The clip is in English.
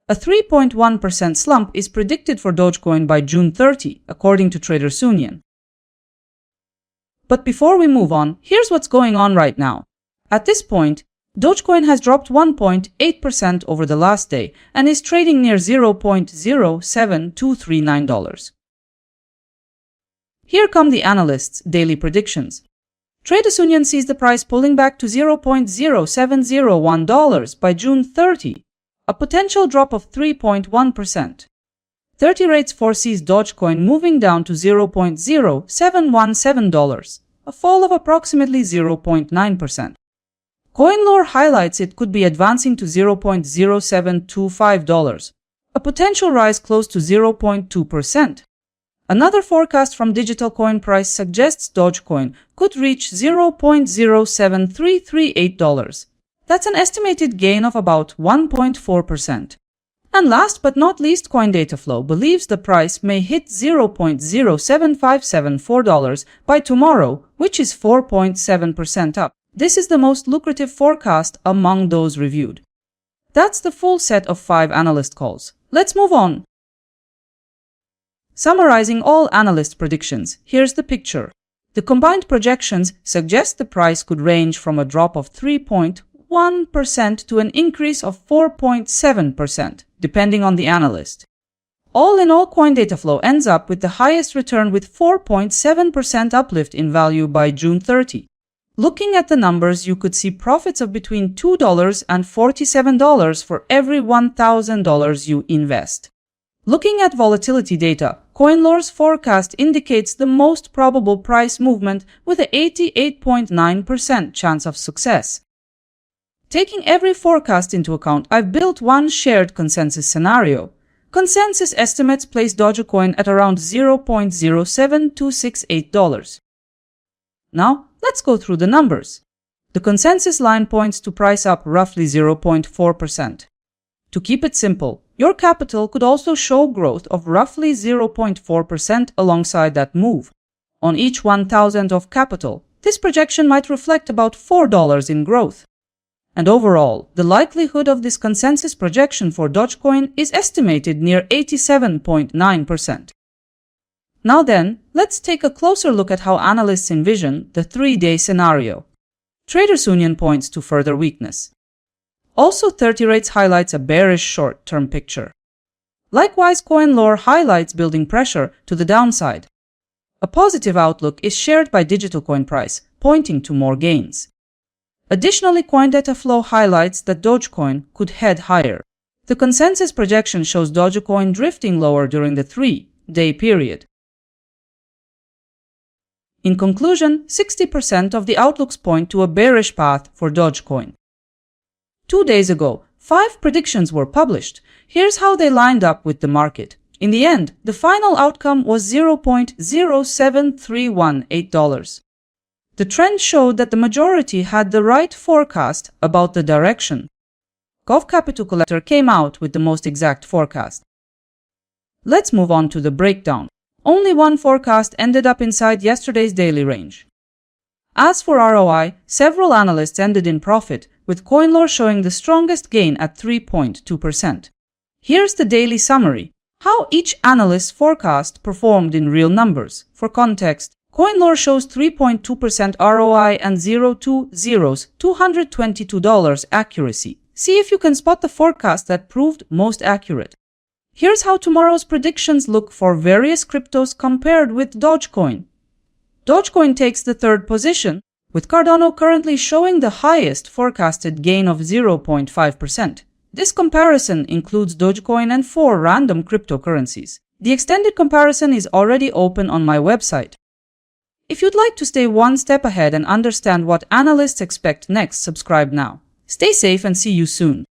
A 3.1% slump is predicted for Dogecoin by June 30, according to Traders Union. But before we move on, here's what's going on right now. At this point, Dogecoin has dropped 1.8% over the last day and is trading near $0.07239. Here come the analysts' daily predictions. Traders Union sees the price pulling back to $0.0701 by June 30, a potential drop of 3.1%. 30 Rates foresees Dogecoin moving down to $0.0717, a fall of approximately 0.9%. CoinLore highlights it could be advancing to $0.0725, a potential rise close to 0.2%. Another forecast from Digital Coin Price suggests Dogecoin could reach $0.07338. That's an estimated gain of about 1.4%. And last but not least, CoinDataFlow believes the price may hit $0.07574 by tomorrow, which is 4.7% up. This is the most lucrative forecast among those reviewed. That's the full set of 5 analyst calls. Let's move on. Summarizing all analyst predictions, here's the picture. The combined projections suggest the price could range from a drop of 3.1% to an increase of 4.7%, depending on the analyst. All in all, CoinDataFlow ends up with the highest return with 4.7% uplift in value by June 30. Looking at the numbers, you could see profits of between $2 and $47 for every $1,000 you invest. Looking at volatility data, CoinLore's forecast indicates the most probable price movement with an 88.9% chance of success. Taking every forecast into account, I've built one shared consensus scenario. Consensus estimates place Dogecoin at around $0.07268. Now, let's go through the numbers. The consensus line points to price up roughly 0.4%. To keep it simple, your capital could also show growth of roughly 0.4% alongside that move. On each 1,000 of capital, this projection might reflect about $4 in growth. And overall, the likelihood of this consensus projection for Dogecoin is estimated near 87.9%. Now then, let's take a closer look at how analysts envision the 3-day scenario. Traders Union points to further weakness. Also, 30 Rates highlights a bearish short-term picture. Likewise, CoinLore highlights building pressure to the downside. A positive outlook is shared by Digital Coin Price, pointing to more gains. Additionally, CoinDataFlow highlights that Dogecoin could head higher. The consensus projection shows Dogecoin drifting lower during the 3-day period. In conclusion, 60% of the outlooks point to a bearish path for Dogecoin. 2 days ago, 5 predictions were published. Here's how they lined up with the market. In the end, the final outcome was $0.07318. The trend showed that the majority had the right forecast about the direction. Gov Capital Collector came out with the most exact forecast. Let's move on to the breakdown. Only one forecast ended up inside yesterday's daily range. As for ROI, several analysts ended in profit, with CoinLore showing the strongest gain at 3.2%. Here's the daily summary: how each analyst's forecast performed in real numbers. For context, CoinLore shows 3.2% ROI and 222 accuracy. See if you can spot the forecast that proved most accurate. Here's how tomorrow's predictions look for various cryptos compared with Dogecoin. Dogecoin takes the 3rd position, with Cardano currently showing the highest forecasted gain of 0.5%. This comparison includes Dogecoin and 4 random cryptocurrencies. The extended comparison is already open on my website. If you'd like to stay one step ahead and understand what analysts expect next, subscribe now. Stay safe and see you soon.